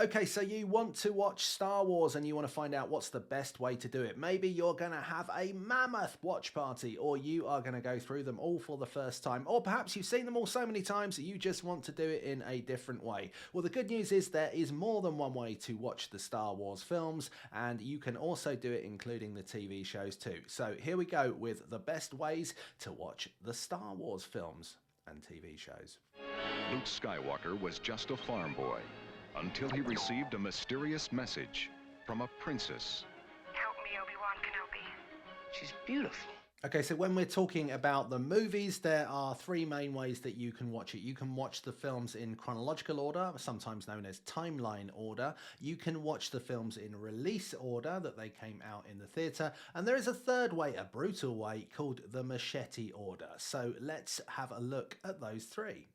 Okay, so you want to watch Star Wars and you want to find out what's the best way to do it. Maybe you're going to have a mammoth watch party, or you are going to go through them all for the first time, or perhaps you've seen them all so many times that you just want to do it in a different way. Well, the good news is there is more than one way to watch the Star Wars films, and you can also do it including the TV shows too. So here we go with the best ways to watch the Star Wars films and TV shows. Luke Skywalker was just a farm boy until he received a mysterious message from a princess. Help me, Obi-Wan Kenobi. She's beautiful. Okay, so when we're talking about the movies, there are three main ways that you can watch it. You can watch the films in chronological order, sometimes known as timeline order. You can watch the films in release order, that they came out in the theatre. And there is a third way, a brutal way, called the Machete order. So let's have a look at those three.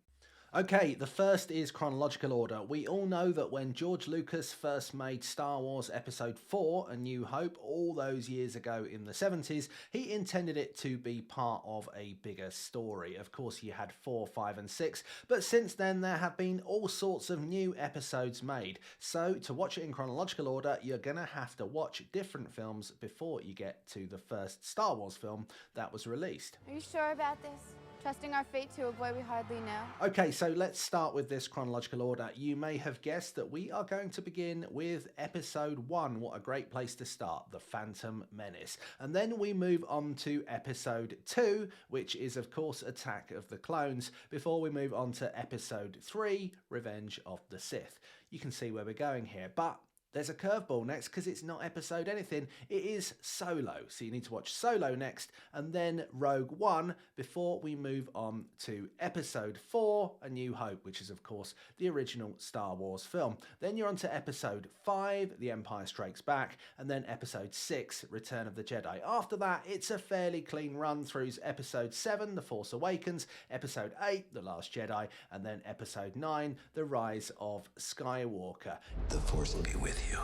Okay, the first is chronological order. We all know that when George Lucas first made Star Wars Episode 4, A New Hope, all those years ago in the 70s, he intended it to be part of a bigger story. Of course, you had 4, 5 and 6, but since then there have been all sorts of new episodes made. So to watch it in chronological order, you're going to have to watch different films before you get to the first Star Wars film that was released. Are you sure about this? Trusting our fate to a boy we hardly know? Okay, so let's start with this chronological order. You may have guessed that we are going to begin with Episode 1. What a great place to start, The Phantom Menace. And then we move on to Episode 2, which is of course Attack of the Clones, before we move on to Episode 3, Revenge of the Sith. You can see where we're going here, but there's a curveball next because it's not episode anything, it is Solo. So you need to watch Solo next and then Rogue One before we move on to Episode 4, A New Hope, which is of course the original Star Wars film. Then you're on to Episode 5, The Empire Strikes Back, and then Episode 6, Return of the Jedi. After that, it's a fairly clean run through Episode 7, The Force Awakens, Episode 8, The Last Jedi, and then Episode 9, The Rise of Skywalker. The Force will be with you.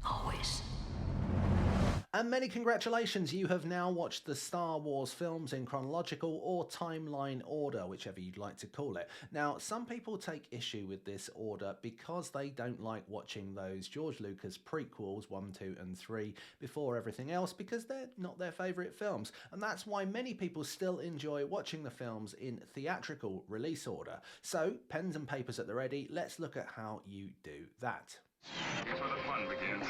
Always. And many congratulations, you have now watched the Star Wars films in chronological or timeline order, whichever you'd like to call it. Now, some people take issue with this order because they don't like watching those George Lucas prequels 1, 2 and 3 before everything else because they're not their favourite films. And that's why many people still enjoy watching the films in theatrical release order. So, pens and papers at the ready, let's look at how you do that. Here's where the fun begins.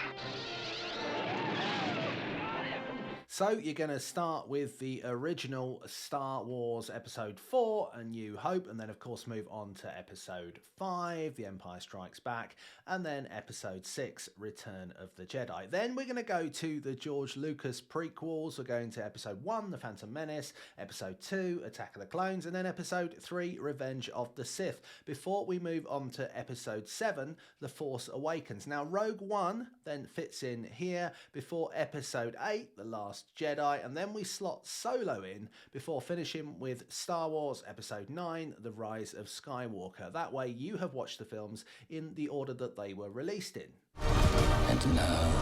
So you're going to start with the original Star Wars Episode 4, A New Hope, and then of course move on to Episode 5, The Empire Strikes Back, and then Episode 6, Return of the Jedi. Then we're going to go to the George Lucas prequels. We're going to Episode 1, The Phantom Menace, Episode 2, Attack of the Clones, and then Episode 3, Revenge of the Sith, before we move on to Episode 7, The Force Awakens. Now Rogue One then fits in here before Episode 8, The Last Jedi, and then we slot Solo in before finishing with Star Wars Episode 9, The Rise of Skywalker. That way you have watched the films in the order that they were released in. And now,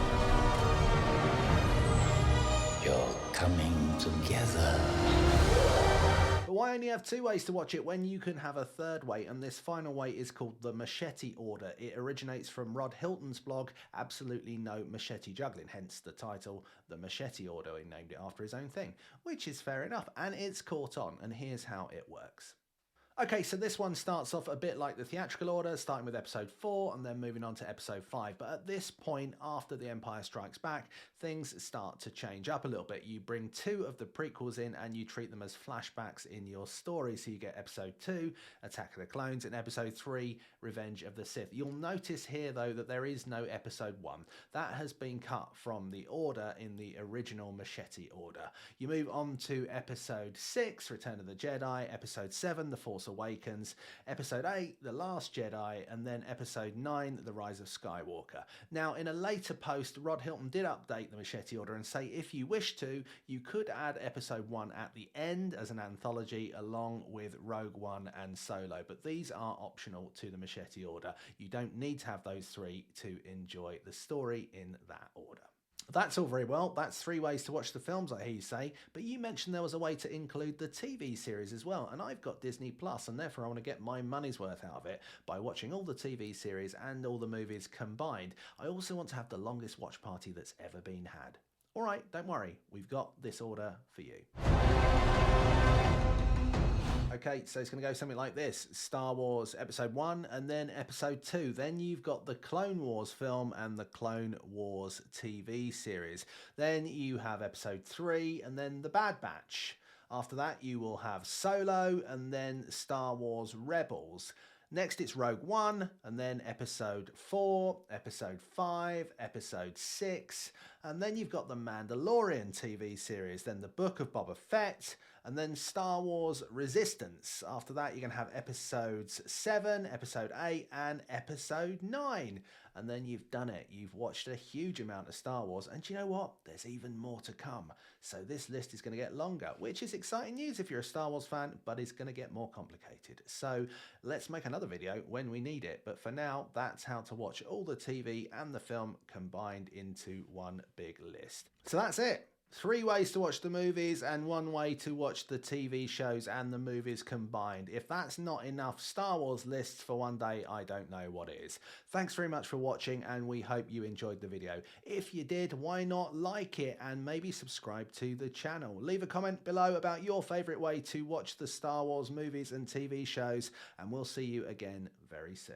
you're coming together. But why only have two ways to watch it when you can have a third way? And this final way is called the Machete order. It originates from Rod Hilton's blog, Absolutely No Machete Juggling, hence the title, the Machete order. He named it after his own thing, which is fair enough, and it's caught on, and here's how it works. Okay, so this one starts off a bit like the theatrical order, starting with Episode 4 and then moving on to Episode 5. But at this point, after The Empire Strikes Back, things start to change up a little bit. You bring two of the prequels in and you treat them as flashbacks in your story. So you get Episode 2, Attack of the Clones, and Episode 3, Revenge of the Sith. You'll notice here, though, that there is no Episode 1. That has been cut from the order in the original Machete order. You move on to Episode 6, Return of the Jedi, Episode 7, The Force Awakens, Episode 8, The Last Jedi, and then Episode 9, The Rise of Skywalker. Now, in a later post, Rod Hilton did update the Machete order and say if you wish to, you could add Episode 1 at the end as an anthology along with Rogue One and Solo, but these are optional to the Machete order. You don't need to have those three to enjoy the story in that order. That's all very well. That's 3 ways to watch the films, I hear you say. But you mentioned there was a way to include the TV series as well. And I've got Disney Plus, and therefore I want to get my money's worth out of it by watching all the TV series and all the movies combined. I also want to have the longest watch party that's ever been had. All right, don't worry. We've got this order for you. Okay, so it's going to go something like this. Star Wars Episode 1 and then Episode 2. Then you've got the Clone Wars film and the Clone Wars TV series. Then you have Episode 3 and then The Bad Batch. After that, you will have Solo and then Star Wars Rebels. Next, it's Rogue One, and then Episode 4, Episode 5, Episode 6, and then you've got the Mandalorian TV series, then the Book of Boba Fett, and then Star Wars Resistance. After that, you're going to have Episodes 7, Episode 8, and Episode 9. And then you've done it. You've watched a huge amount of Star Wars, and you know what? There's even more to come. So this list is going to get longer, which is exciting news if you're a Star Wars fan, but it's going to get more complicated. So let's make another video when we need it. But for now, that's how to watch all the TV and the film combined into one big list. So that's it. 3 ways to watch the movies and 1 way to watch the TV shows and the movies combined. If that's not enough Star Wars lists for one day, I don't know what is. Thanks very much for watching, and we hope you enjoyed the video. If you did, why not like it and maybe subscribe to the channel. Leave a comment below about your favourite way to watch the Star Wars movies and TV shows, and we'll see you again very soon.